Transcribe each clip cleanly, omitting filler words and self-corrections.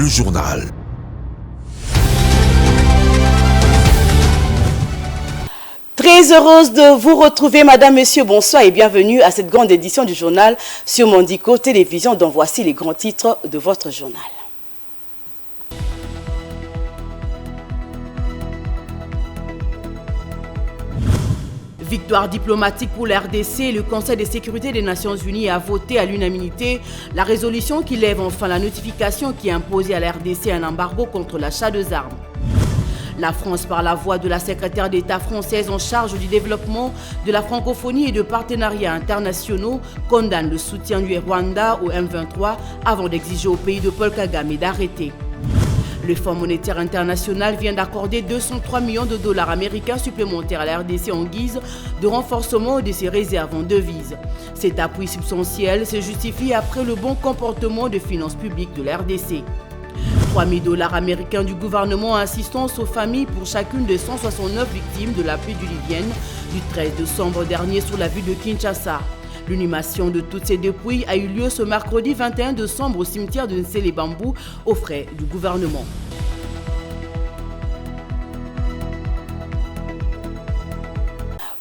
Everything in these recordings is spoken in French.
le journal. Très heureuse de vous retrouver, madame, monsieur, bonsoir et bienvenue à cette grande édition du journal sur Mondico Télévision, dont voici les grands titres de votre journal. Victoire diplomatique pour la RDC, le Conseil de sécurité des Nations Unies a voté à l'unanimité la résolution qui lève enfin la notification qui a imposé à la RDC un embargo contre l'achat d'armes. La France, par la voix de la secrétaire d'État française en charge du développement de la francophonie et de partenariats internationaux, condamne le soutien du Rwanda au M23 avant d'exiger au pays de Paul Kagame d'arrêter. Le Fonds monétaire international vient d'accorder 203 millions de dollars américains supplémentaires à la RDC en guise de renforcement de ses réserves en devises. Cet appui substantiel se justifie après le bon comportement des finances publiques de la RDC. 3 000 dollars américains du gouvernement en assistance aux familles pour chacune des 169 victimes de la pluie diluvienne du 13 décembre dernier sur la ville de Kinshasa. L'inhumation de toutes ces dépouilles a eu lieu ce mercredi 21 décembre au cimetière de Nsele-Bambou aux frais du gouvernement.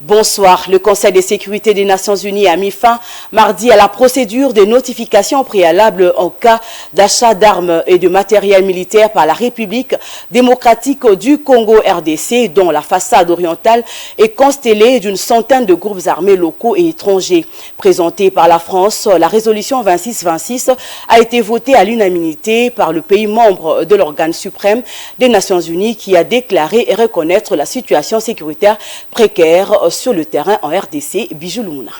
Bonsoir. Le Conseil de sécurité des Nations Unies a mis fin mardi à la procédure de notification préalable en cas d'achat d'armes et de matériel militaire par la République démocratique du Congo RDC, dont la façade orientale est constellée d'une centaine de groupes armés locaux et étrangers. Présentée par la France, la résolution 2626 a été votée à l'unanimité par le pays membre de l'organe suprême des Nations Unies qui a déclaré et reconnaître la situation sécuritaire précaire sur le terrain en RDC. Bijou Lumuna.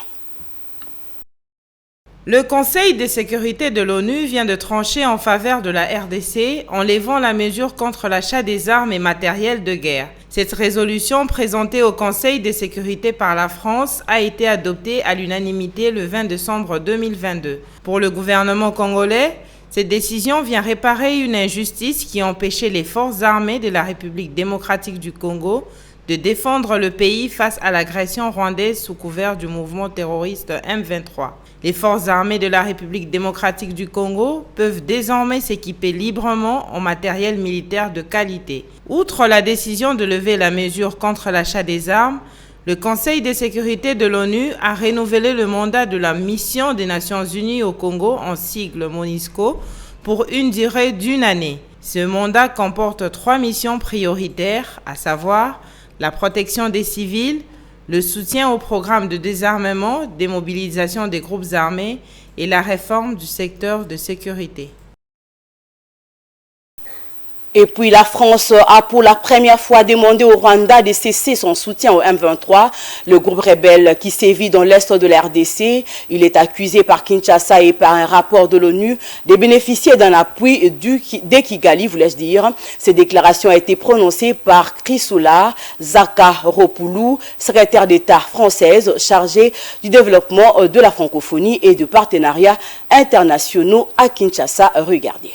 Le Conseil de sécurité de l'ONU vient de trancher en faveur de la RDC en levant la mesure contre l'achat des armes et matériel de guerre. Cette résolution présentée au Conseil de sécurité par la France a été adoptée à l'unanimité le 20 décembre 2022. Pour le gouvernement congolais, cette décision vient réparer une injustice qui empêchait les forces armées de la République démocratique du Congo de défendre le pays face à l'agression rwandaise sous couvert du mouvement terroriste M23. Les forces armées de la République démocratique du Congo peuvent désormais s'équiper librement en matériel militaire de qualité. Outre la décision de lever la mesure contre l'achat des armes, le Conseil de sécurité de l'ONU a renouvelé le mandat de la mission des Nations Unies au Congo, en sigle MONUSCO, pour une durée d'1 année. Ce mandat comporte 3 missions prioritaires, à savoir la protection des civils, le soutien au programme de désarmement, démobilisation des groupes armés et la réforme du secteur de sécurité. Et puis la France a pour la première fois demandé au Rwanda de cesser son soutien au M23, le groupe rebelle qui sévit dans l'est de la RDC. Il est accusé par Kinshasa et par un rapport de l'ONU de bénéficier d'un appui de Kigali, voulais-je dire. Cette déclaration a été prononcée par Chrysoula Zakharopoulou, secrétaire d'État française chargée du développement de la francophonie et de partenariats internationaux à Kinshasa. Regardez.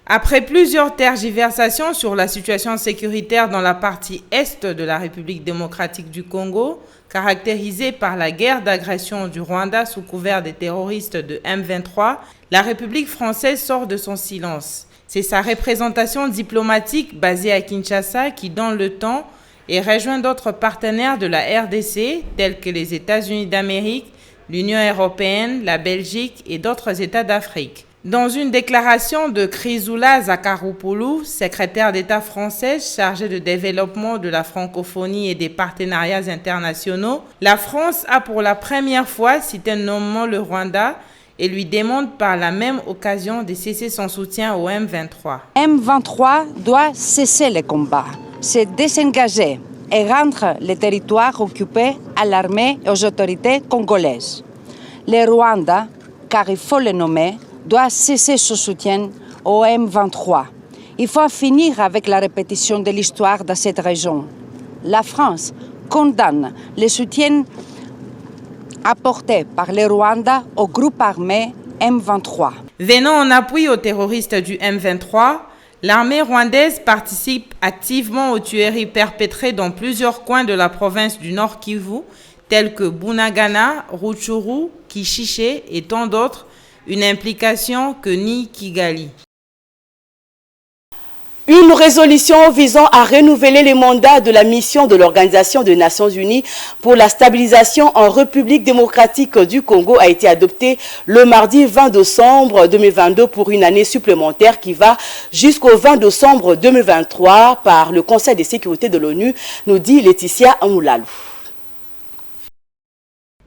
Après plusieurs tergiversations sur la situation sécuritaire dans la partie est de la République démocratique du Congo, caractérisée par la guerre d'agression du Rwanda sous couvert des terroristes de M23, la République française sort de son silence. C'est sa représentation diplomatique basée à Kinshasa qui, dans le temps, et rejoint d'autres partenaires de la RDC, tels que les États-Unis d'Amérique, l'Union européenne, la Belgique et d'autres États d'Afrique. Dans une déclaration de Chrysoula Zakharopoulou, secrétaire d'État française chargée de développement de la francophonie et des partenariats internationaux, la France a pour la première fois cité nommément le Rwanda et lui demande par la même occasion de cesser son soutien au M23. M23 doit cesser les combats, se désengager et rendre les territoires occupés à l'armée et aux autorités congolaises. Le Rwanda, car il faut le nommer, doit cesser son soutien au M23. Il faut finir avec la répétition de l'histoire dans cette région. La France condamne le soutien apporté par le Rwanda au groupe armé M23. Venant en appui aux terroristes du M23, l'armée rwandaise participe activement aux tueries perpétrées dans plusieurs coins de la province du Nord Kivu, tels que Bunagana, Rutshuru, Kishishe et tant d'autres, une implication que nie Kigali. Une résolution visant à renouveler les mandats de la mission de l'Organisation des Nations Unies pour la stabilisation en République démocratique du Congo a été adoptée le mardi 20 décembre 2022 pour une année supplémentaire qui va jusqu'au 20 décembre 2023 par le Conseil de sécurité de l'ONU, nous dit Laetitia Amoulalu.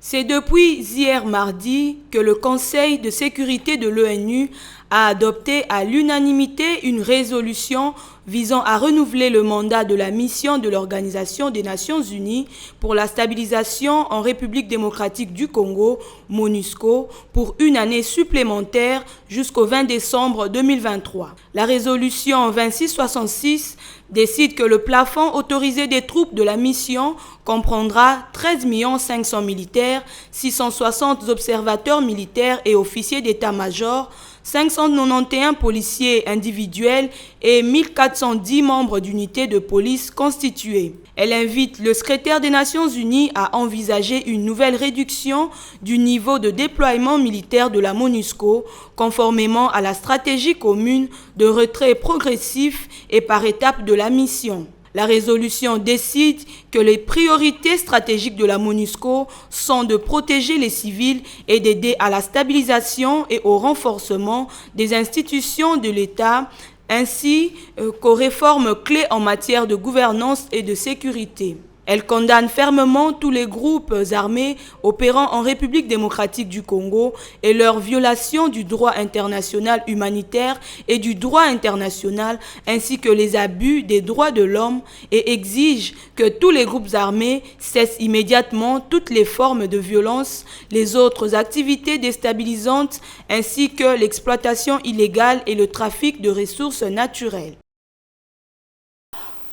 C'est depuis hier mardi que le Conseil de sécurité de l'ONU a adopté à l'unanimité une résolution visant à renouveler le mandat de la mission de l'Organisation des Nations Unies pour la stabilisation en République démocratique du Congo, MONUSCO, pour une année supplémentaire jusqu'au 20 décembre 2023. La résolution 2666 décide que le plafond autorisé des troupes de la mission comprendra 13 500 militaires, 660 observateurs militaires et officiers d'état-major, 591 policiers individuels et 1410 membres d'unités de police constituées. Elle invite le secrétaire des Nations Unies à envisager une nouvelle réduction du niveau de déploiement militaire de la MONUSCO, conformément à la stratégie commune de retrait progressif et par étapes de la mission. La résolution décide que les priorités stratégiques de la MONUSCO sont de protéger les civils et d'aider à la stabilisation et au renforcement des institutions de l'État, ainsi qu'aux réformes clés en matière de gouvernance et de sécurité. Elle condamne fermement tous les groupes armés opérant en République démocratique du Congo et leur violation du droit international humanitaire et du droit international, ainsi que les abus des droits de l'homme, et exige que tous les groupes armés cessent immédiatement toutes les formes de violence, les autres activités déstabilisantes, ainsi que l'exploitation illégale et le trafic de ressources naturelles.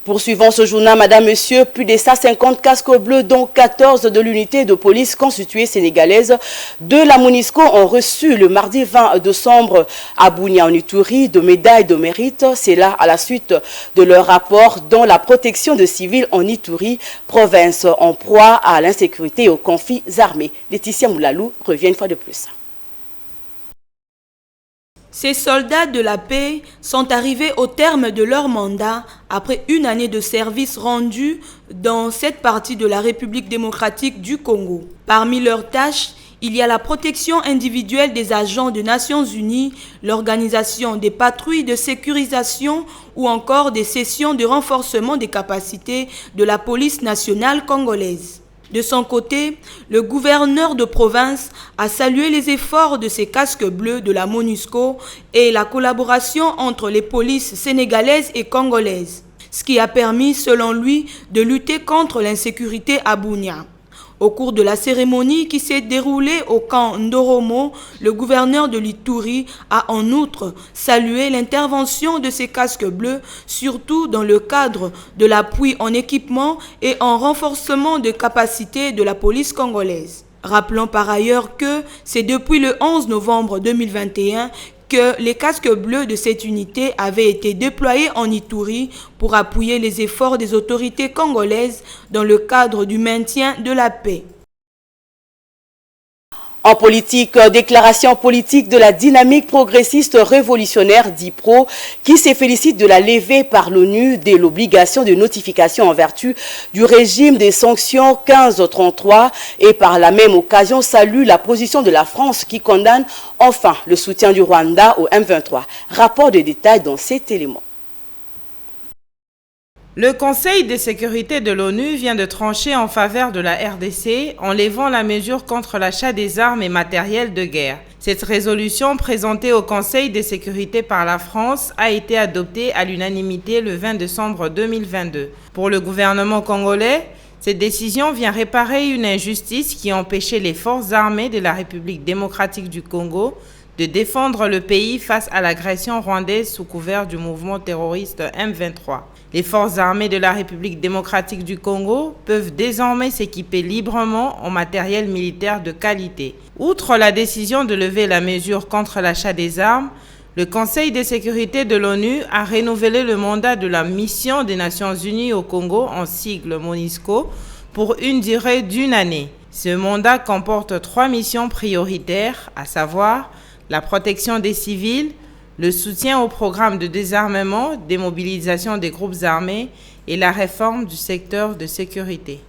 Poursuivant ce journal, Madame, Monsieur, plus de 150 casques bleus, dont 14 de l'unité de police constituée sénégalaise de la MONUSCO, ont reçu le mardi 20 décembre à Bunia en Ituri de médailles de mérite. C'est là à la suite de leur rapport dans la protection de civils en Ituri, province en proie à l'insécurité et aux conflits armés. Laetitia Moulalou revient une fois de plus. Ces soldats de la paix sont arrivés au terme de leur mandat après une année de service rendu dans cette partie de la République démocratique du Congo. Parmi leurs tâches, il y a la protection individuelle des agents des Nations Unies, l'organisation des patrouilles de sécurisation ou encore des sessions de renforcement des capacités de la police nationale congolaise. De son côté, le gouverneur de province a salué les efforts de ces casques bleus de la MONUSCO et la collaboration entre les polices sénégalaises et congolaises, ce qui a permis, selon lui, de lutter contre l'insécurité à Bunia. Au cours de la cérémonie qui s'est déroulée au camp Ndoromo, le gouverneur de l'Ituri a en outre salué l'intervention de ces casques bleus, surtout dans le cadre de l'appui en équipement et en renforcement de capacités de la police congolaise. Rappelons par ailleurs que c'est depuis le 11 novembre 2021 que les casques bleus de cette unité avaient été déployés en Ituri pour appuyer les efforts des autorités congolaises dans le cadre du maintien de la paix. En politique, déclaration politique de la dynamique progressiste révolutionnaire DIPRO qui se félicite de la levée par l'ONU de l'obligation de notification en vertu du régime des sanctions 1533 et par la même occasion salue la position de la France qui condamne enfin le soutien du Rwanda au M23. Rapport de détails dans cet élément. Le Conseil de sécurité de l'ONU vient de trancher en faveur de la RDC en levant la mesure contre l'achat des armes et matériel de guerre. Cette résolution présentée au Conseil de sécurité par la France a été adoptée à l'unanimité le 20 décembre 2022. Pour le gouvernement congolais, cette décision vient réparer une injustice qui empêchait les forces armées de la République démocratique du Congo de défendre le pays face à l'agression rwandaise sous couvert du mouvement terroriste M23. Les forces armées de la République démocratique du Congo peuvent désormais s'équiper librement en matériel militaire de qualité. Outre la décision de lever la mesure contre l'achat des armes, le Conseil de sécurité de l'ONU a renouvelé le mandat de la mission des Nations Unies au Congo, en sigle MONUSCO, pour une durée d'une année. Ce mandat comporte 3 missions prioritaires, à savoir la protection des civils, le soutien au programme de désarmement, démobilisation des groupes armés et la réforme du secteur de sécurité.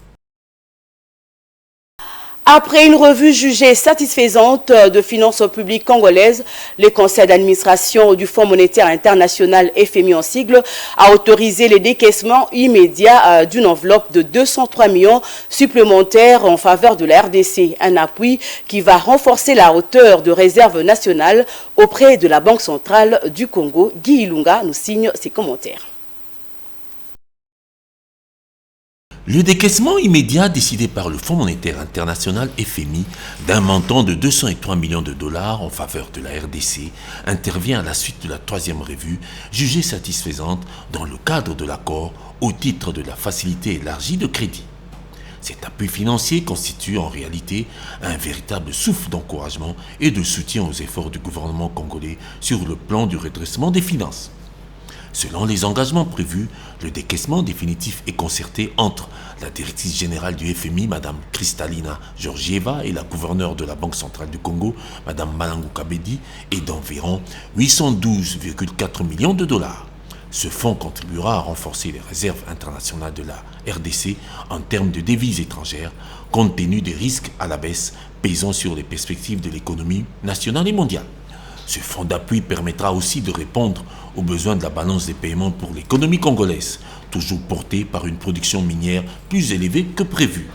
Après une revue jugée satisfaisante de finances publiques congolaises, le conseil d'administration du Fonds monétaire international FMI en sigle a autorisé le décaissement immédiat d'une enveloppe de 203 millions supplémentaires en faveur de la RDC, un appui qui va renforcer la hauteur de réserve nationale auprès de la Banque centrale du Congo. Guy Ilunga nous signe ses commentaires. Le décaissement immédiat décidé par le Fonds monétaire international FMI d'un montant de 203 millions de dollars en faveur de la RDC intervient à la suite de la troisième revue jugée satisfaisante dans le cadre de l'accord au titre de la facilité élargie de crédit. Cet appui financier constitue en réalité un véritable souffle d'encouragement et de soutien aux efforts du gouvernement congolais sur le plan du redressement des finances. Selon les engagements prévus, le décaissement définitif est concerté entre la directrice générale du FMI, Mme Kristalina Georgieva, et la gouverneure de la Banque centrale du Congo, Mme Malangu Kabedi, et d'environ 812,4 millions de dollars. Ce fonds contribuera à renforcer les réserves internationales de la RDC en termes de devises étrangères, compte tenu des risques à la baisse pesant sur les perspectives de l'économie nationale et mondiale. Ce fonds d'appui permettra aussi de répondre aux besoins de la balance des paiements pour l'économie congolaise, toujours portée par une production minière plus élevée que prévu.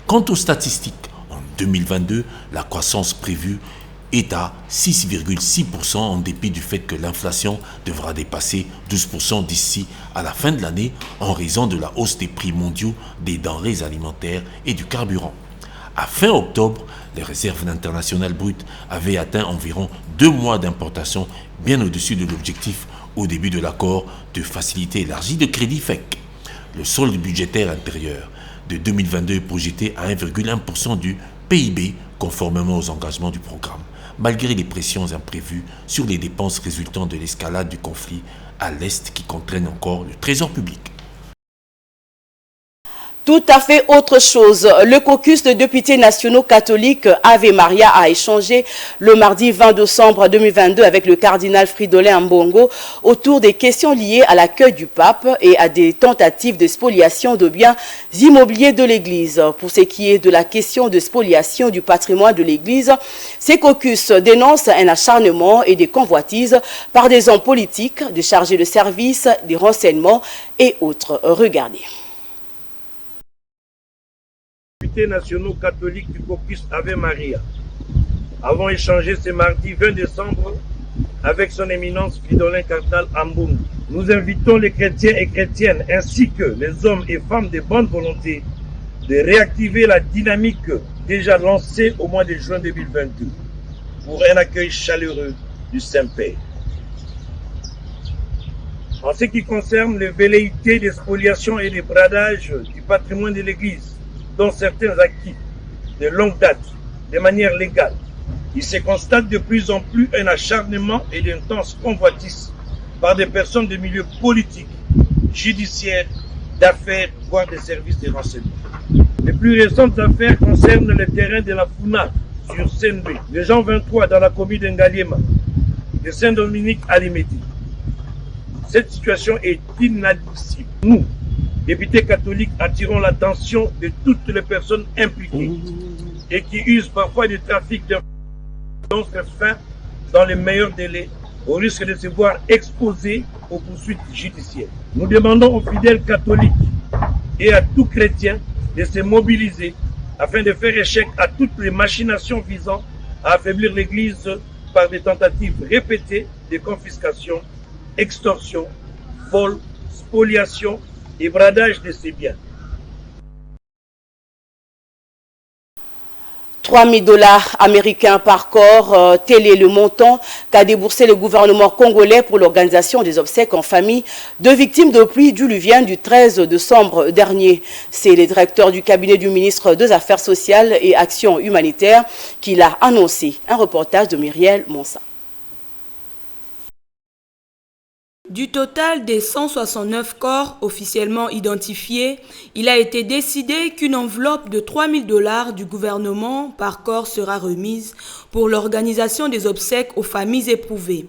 Quant aux statistiques, en 2022, la croissance prévue est à 6,6% en dépit du fait que l'inflation devra dépasser 12% d'ici à la fin de l'année en raison de la hausse des prix mondiaux des denrées alimentaires et du carburant. À fin octobre, les réserves internationales brutes avaient atteint environ 2 mois d'importation, bien au-dessus de l'objectif au début de l'accord de facilité élargie de crédit FEC. Le solde budgétaire intérieur de 2022 est projeté à 1,1% du PIB, conformément aux engagements du programme, malgré les pressions imprévues sur les dépenses résultant de l'escalade du conflit à l'Est qui contraignent encore le trésor public. Tout à fait autre chose. Le caucus de députés nationaux catholiques Ave Maria a échangé le mardi 20 décembre 2022 avec le cardinal Fridolin Ambongo autour des questions liées à l'accueil du pape et à des tentatives de spoliation de biens immobiliers de l'Église. Pour ce qui est de la question de spoliation du patrimoine de l'Église, ces caucus dénoncent un acharnement et des convoitises par des hommes politiques, des chargés de service, des renseignements et autres. Regardez. Nationaux catholiques du caucus Ave Maria avons échangé ce mardi 20 décembre avec son éminence Fridolin cardinal Ambongo. Nous invitons les chrétiens et chrétiennes ainsi que les hommes et femmes de bonne volonté de réactiver la dynamique déjà lancée au mois de juin 2022 pour un accueil chaleureux du Saint-Père. En ce qui concerne les velléités de spoliation et de bradage du patrimoine de l'Église, dont certains acquis de longue date, de manière légale, il se constate de plus en plus un acharnement et d'intenses convoitises par des personnes de milieux politiques, judiciaires, d'affaires, voire des services de renseignement. Les plus récentes affaires concernent le terrain de la Funa sur Seine-B, de Jean 23 dans la commune d'Ngaliema, de Saint-Dominique à Limeti. Cette situation est inadmissible. Nous, députés catholiques, attirons l'attention de toutes les personnes impliquées et qui usent parfois du trafic d'influence fin dans les meilleurs délais au risque de se voir exposés aux poursuites judiciaires. Nous demandons aux fidèles catholiques et à tout chrétien de se mobiliser afin de faire échec à toutes les machinations visant à affaiblir l'Église par des tentatives répétées de confiscation, extorsion, vol, spoliation et bradage de ses biens. 3 000 $ américains par corps, tel est le montant qu'a déboursé le gouvernement congolais pour l'organisation des obsèques en famille de victimes de pluie diluvienne du 13 décembre dernier. C'est le directeur du cabinet du ministre des Affaires sociales et Actions humanitaires qui l'a annoncé. Un reportage de Myriel Monsa. Du total des 169 corps officiellement identifiés, il a été décidé qu'une enveloppe de 3 000 $ du gouvernement par corps sera remise pour l'organisation des obsèques aux familles éprouvées.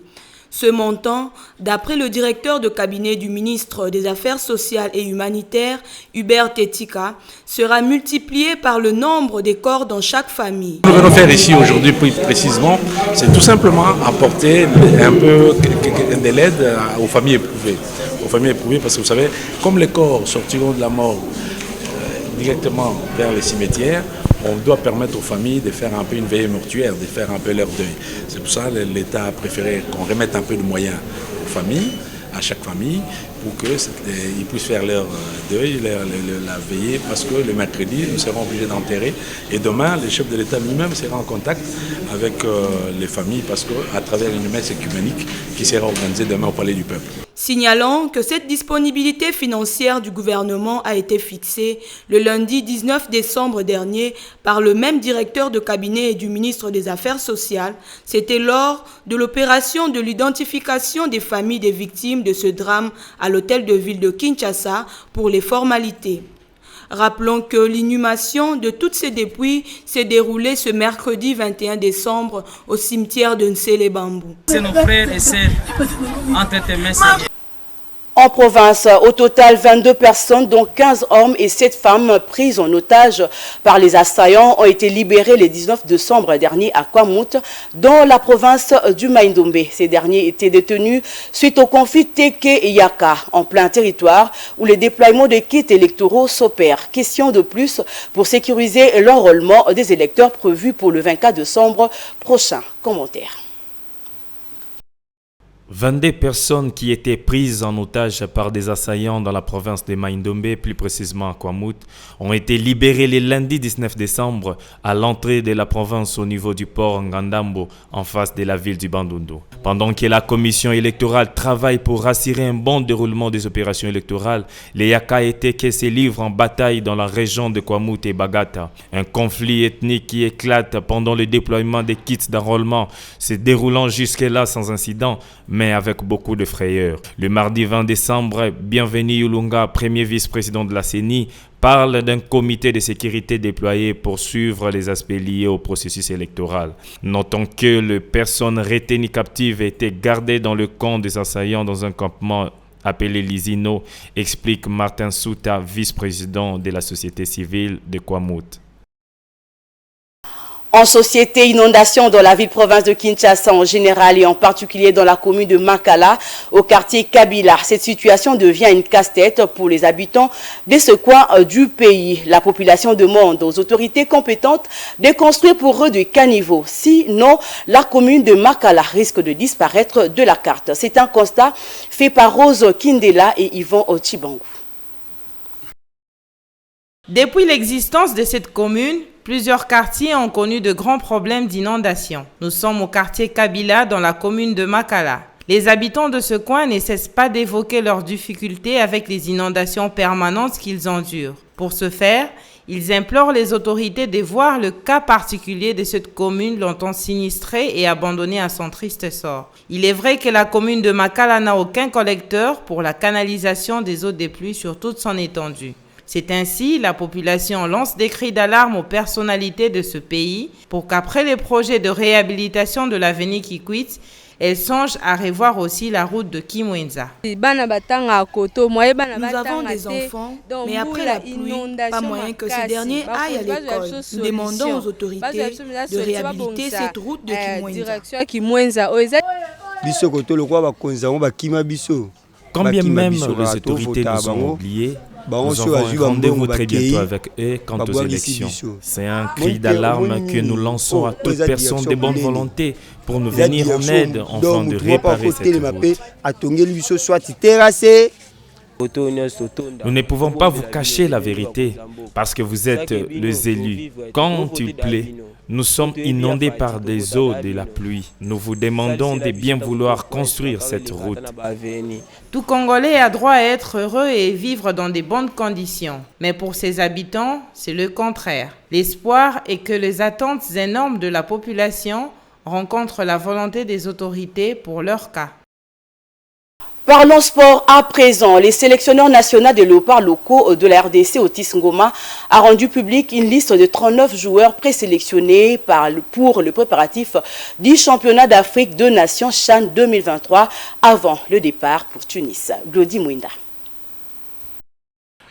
Ce montant, d'après le directeur de cabinet du ministre des Affaires sociales et humanitaires, Hubert Tetika, sera multiplié par le nombre des corps dans chaque famille. Ce que nous venons faire ici aujourd'hui, plus précisément, c'est tout simplement apporter un peu de l'aide aux familles éprouvées. Aux familles éprouvées, parce que vous savez, comme les corps sortiront de la mort directement vers les cimetières, on doit permettre aux familles de faire un peu une veillée mortuaire, de faire un peu leur deuil. C'est pour ça que l'État a préféré qu'on remette un peu de moyens aux familles, à chaque famille, pour qu'ils puissent faire leur deuil, la veillée, parce que le mercredi, nous serons obligés d'enterrer. Et demain, le chef de l'État lui-même sera en contact avec les familles, parce qu'à travers une messe œcuménique qui sera organisée demain au Palais du Peuple. Signalons que cette disponibilité financière du gouvernement a été fixée le lundi 19 décembre dernier par le même directeur de cabinet et du ministre des Affaires sociales. C'était lors de l'opération de l'identification des familles des victimes de ce drame à l'hôtel de ville de Kinshasa pour les formalités. Rappelons que l'inhumation de toutes ces dépouilles s'est déroulée ce mercredi 21 décembre au cimetière de Nselebambou. C'est nos frères et sœurs entre tes mains, Seigneur. En province, au total, 22 personnes, dont 15 hommes et 7 femmes prises en otage par les assaillants, ont été libérées le 19 décembre dernier à Kwamout, dans la province du Maïndombe. Ces derniers étaient détenus suite au conflit Teke et Yaka, en plein territoire, où les déploiements de kits électoraux s'opèrent. Question de plus pour sécuriser l'enrôlement des électeurs prévus pour le 24 décembre prochain. Commentaire. 22 personnes qui étaient prises en otage par des assaillants dans la province de Maïndombe, plus précisément à Kwamout, ont été libérées le lundi 19 décembre à l'entrée de la province au niveau du port Ngandambo, en face de la ville du Bandundu. Pendant que la commission électorale travaille pour assurer un bon déroulement des opérations électorales, les Yaka étaient que se livrent en bataille dans la région de Kwamout et Bagata. Un conflit ethnique qui éclate pendant le déploiement des kits d'enrôlement, se déroulant jusque-là sans incident, mais avec beaucoup de frayeur. Le mardi 20 décembre, Bienvenu Ulunga, premier vice-président de la CENI, parle d'un comité de sécurité déployé pour suivre les aspects liés au processus électoral. Notons que les personnes retenues captives étaient gardées dans le camp des assaillants dans un campement appelé Lizino, explique Martin Souta, vice-président de la société civile de Kwamout. En société, inondation dans la ville-province de Kinshasa en général et en particulier dans la commune de Makala, au quartier Kabila. Cette situation devient une casse-tête pour les habitants de ce coin du pays. La population demande aux autorités compétentes de construire pour eux des caniveaux. Sinon, la commune de Makala risque de disparaître de la carte. C'est un constat fait par Rose Kindela et Yvon Ochibangu. Depuis l'existence de cette commune, plusieurs quartiers ont connu de grands problèmes d'inondation. Nous sommes au quartier Kabila dans la commune de Makala. Les habitants de ce coin ne cessent pas d'évoquer leurs difficultés avec les inondations permanentes qu'ils endurent. Pour ce faire, ils implorent les autorités de voir le cas particulier de cette commune longtemps sinistrée et abandonnée à son triste sort. Il est vrai que la commune de Makala n'a aucun collecteur pour la canalisation des eaux des pluies sur toute son étendue. C'est ainsi, la population lance des cris d'alarme aux personnalités de ce pays pour qu'après les projets de réhabilitation de l'avenue Kikwit, elle songe à revoir aussi la route de Kimwenza. Nous avons des enfants, mais après la pluie, pas moyen que ces derniers aillent à l'école. Nous demandons aux autorités de réhabiliter cette route de Kimwenza. Combien même les autorités nous ont oubliés, nous avons un rendez-vous très bientôt avec eux quant aux élections. C'est un cri d'alarme que nous lançons à toute personne de bonne volonté pour nous venir en aide afin de réparer cette route. Nous ne pouvons pas vous cacher la vérité parce que vous êtes les élus. Quand il pleut, nous sommes inondés par des eaux de la pluie. Nous vous demandons de bien vouloir construire cette route. Tout Congolais a droit à être heureux et vivre dans de bonnes conditions. Mais pour ses habitants, c'est le contraire. L'espoir est que les attentes énormes de la population rencontrent la volonté des autorités pour leur cas. Parlons sport à présent. Les sélectionneurs nationaux des léopards locaux de la RDC Otis Ngoma a rendu public une liste de 39 joueurs présélectionnés pour le préparatif du championnat d'Afrique de Nations CHAN 2023 avant le départ pour Tunis. Glody Mouinda.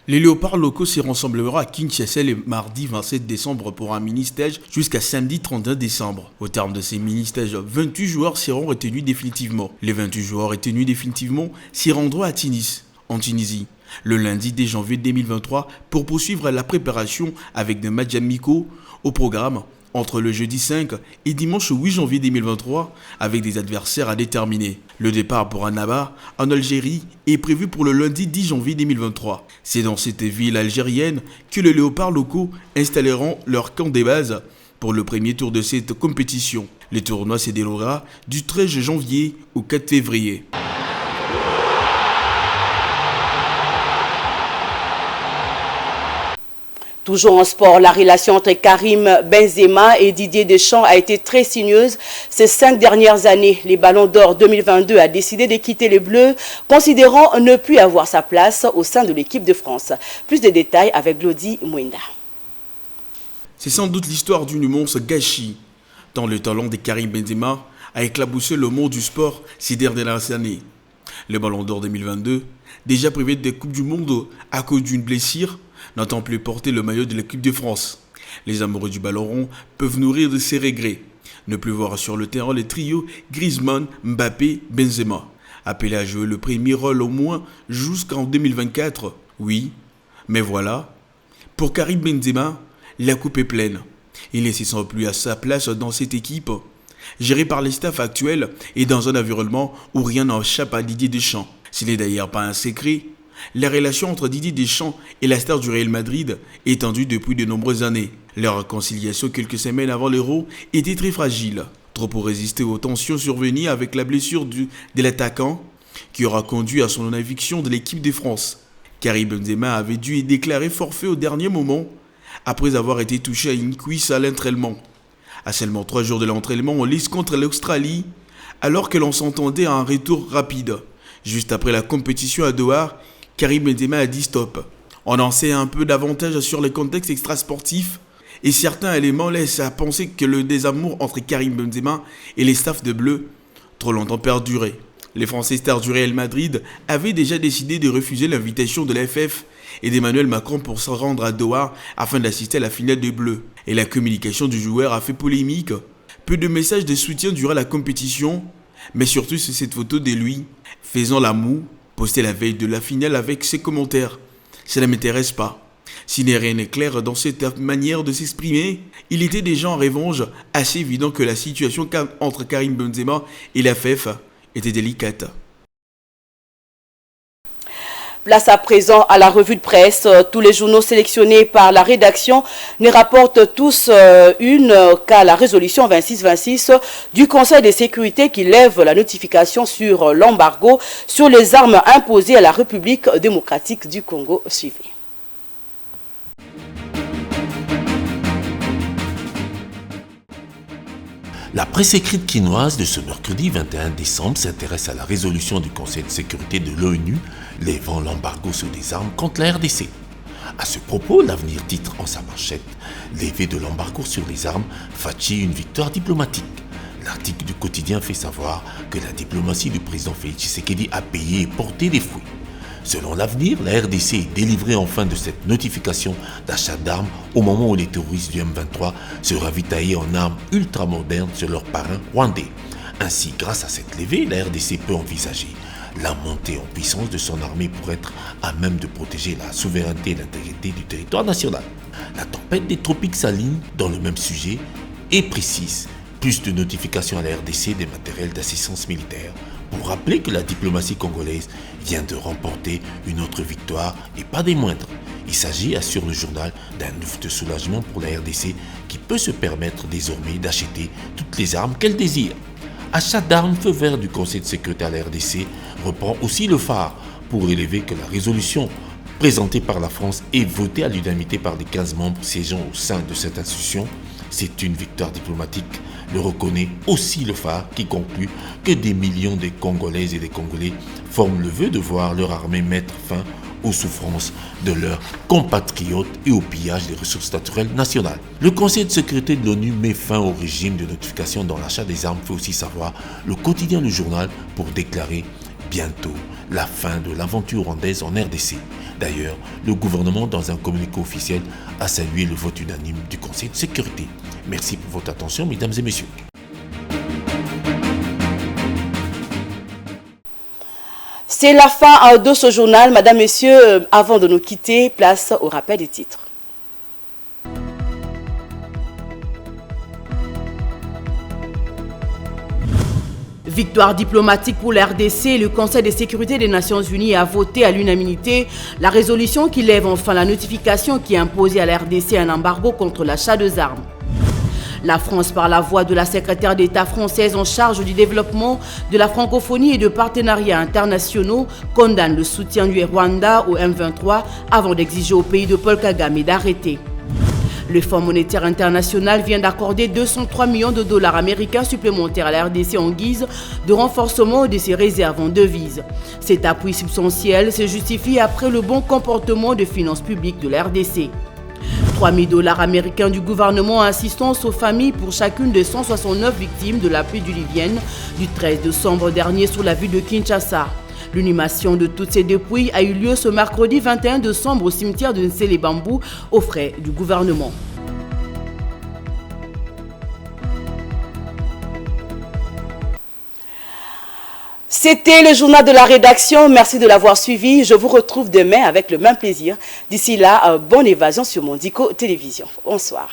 Les léopards locaux se rassembleront à Kinshasa le mardi 27 décembre pour un mini-stage jusqu'à samedi 31 décembre. Au terme de ces mini-stages, 28 joueurs seront retenus définitivement. Les 28 joueurs retenus définitivement s'y rendront à Tunis, en Tunisie, le lundi 10 janvier 2023 pour poursuivre la préparation avec des matchs amicaux au programme entre le jeudi 5 et dimanche 8 janvier 2023 avec des adversaires à déterminer. Le départ pour Annaba en Algérie est prévu pour le lundi 10 janvier 2023. C'est dans cette ville algérienne que les léopards locaux installeront leur camp des bases pour le premier tour de cette compétition. Le tournoi se déroulera du 13 janvier au 4 février. Toujours en sport, la relation entre Karim Benzema et Didier Deschamps a été très sinueuse ces 5 dernières années. Les Ballons d'Or 2022 a décidé de quitter les Bleus, considérant ne plus avoir sa place au sein de l'équipe de France. Plus de détails avec Glody Mouinda. C'est sans doute l'histoire d'une immense gâchis, tant le talent de Karim Benzema a éclaboussé le monde du sport ces dernières années. Le Ballon d'Or 2022, déjà privé des Coupes du Monde à cause d'une blessure, n'entend plus porter le maillot de l'équipe de France. Les amoureux du ballon rond peuvent nourrir de ses regrets. Ne plus voir sur le terrain le trio Griezmann, Mbappé, Benzema. Appelé à jouer le premier rôle au moins jusqu'en 2024. Oui, mais voilà. Pour Karim Benzema, la coupe est pleine. Il ne se sent plus à sa place dans cette équipe, gérée par les staffs actuels et dans un environnement où rien n'échappe à Didier Deschamps. Ce n'est d'ailleurs pas un secret. La relation entre Didier Deschamps et la star du Real Madrid est tendue depuis de nombreuses années. Leur réconciliation quelques semaines avant l'Euro était très fragile, trop pour résister aux tensions survenues avec la blessure de l'attaquant qui aura conduit à son éviction de l'équipe de France. Karim Benzema avait dû déclarer forfait au dernier moment après avoir été touché à une cuisse à l'entraînement. À seulement 3 jours de l'entraînement en lice contre l'Australie, alors que l'on s'entendait à un retour rapide. Juste après la compétition à Doha, Karim Benzema a dit stop. On en sait un peu davantage sur les contextes extrasportifs et certains éléments laissent à penser que le désamour entre Karim Benzema et les staffs de Bleu trop longtemps perduré. Les Français stars du Real Madrid avaient déjà décidé de refuser l'invitation de l'FF et d'Emmanuel Macron pour se rendre à Doha afin d'assister à la finale de Bleu. Et la communication du joueur a fait polémique. Peu de messages de soutien durant la compétition, mais surtout c'est cette photo de lui faisant la moue, posté la veille de la finale avec ses commentaires. Ça ne m'intéresse pas. Si rien n'est clair dans cette manière de s'exprimer, il était déjà en revanche assez évident que la situation entre Karim Benzema et la FF était délicate. Place à présent à la revue de presse. Tous les journaux sélectionnés par la rédaction ne rapportent tous qu'à la résolution 2626 du Conseil de sécurité qui lève la notification sur l'embargo sur les armes imposées à la République démocratique du Congo. Suivez. La presse écrite quinoise de ce mercredi 21 décembre s'intéresse à la résolution du Conseil de sécurité de l'ONU levant l'embargo sur les armes contre la RDC. À ce propos, l'Avenir titre en sa manchette « Levée de l'embargo sur les armes, Fachi une victoire diplomatique ». L'article du quotidien fait savoir que la diplomatie du président Félix Tshisekedi a payé et porté des fruits. Selon l'Avenir, la RDC est délivrée enfin de cette notification d'achat d'armes au moment où les terroristes du M23 se ravitaillaient en armes ultramodernes sur leurs parrains rwandais. Ainsi, grâce à cette levée, la RDC peut envisager la montée en puissance de son armée pour être à même de protéger la souveraineté et l'intégrité du territoire national. La tempête des tropiques s'aligne dans le même sujet et précise plus de notifications à la RDC des matériels d'assistance militaire pour rappeler que la diplomatie congolaise vient de remporter une autre victoire et pas des moindres. Il s'agit, assure le journal, d'un ouf de soulagement pour la RDC qui peut se permettre désormais d'acheter toutes les armes qu'elle désire. Achat d'armes, feu vert du Conseil de sécurité à la RDC reprend aussi le phare pour relever que la résolution présentée par la France et votée à l'unanimité par les 15 membres siégeant au sein de cette institution, c'est une victoire diplomatique le reconnaît aussi le phare qui conclut que des millions de Congolaises et de Congolais forment le vœu de voir leur armée mettre fin aux souffrances de leurs compatriotes et au pillage des ressources naturelles nationales. Le Conseil de sécurité de l'ONU met fin au régime de notification dans l'achat des armes, fait aussi savoir le quotidien Le Journal, pour déclarer bientôt la fin de l'aventure rwandaise en RDC. D'ailleurs, le gouvernement, dans un communiqué officiel, a salué le vote unanime du Conseil de sécurité. Merci pour votre attention, mesdames et messieurs. C'est la fin de ce journal. Madame, Messieurs, avant de nous quitter, place au rappel des titres. Victoire diplomatique pour la RDC, le Conseil de sécurité des Nations Unies a voté à l'unanimité la résolution qui lève enfin la notification qui imposait à la RDC un embargo contre l'achat d'armes. La France, par la voix de la secrétaire d'État française en charge du développement de la francophonie et de partenariats internationaux, condamne le soutien du Rwanda au M23 avant d'exiger au pays de Paul Kagame d'arrêter. Le Fonds monétaire international vient d'accorder 203 millions de dollars américains supplémentaires à la RDC en guise de renforcement de ses réserves en devises. Cet appui substantiel se justifie après le bon comportement des finances publiques de la RDC. 3 000 dollars américains du gouvernement en assistance aux familles pour chacune des 169 victimes de la pluie diluvienne du 13 décembre dernier sur la ville de Kinshasa. L'inhumation de toutes ces dépouilles a eu lieu ce mercredi 21 décembre au cimetière de Nsele-Bambou aux frais du gouvernement. C'était le journal de la rédaction. Merci de l'avoir suivi. Je vous retrouve demain avec le même plaisir. D'ici là, bonne évasion sur Mondico Télévision. Bonsoir.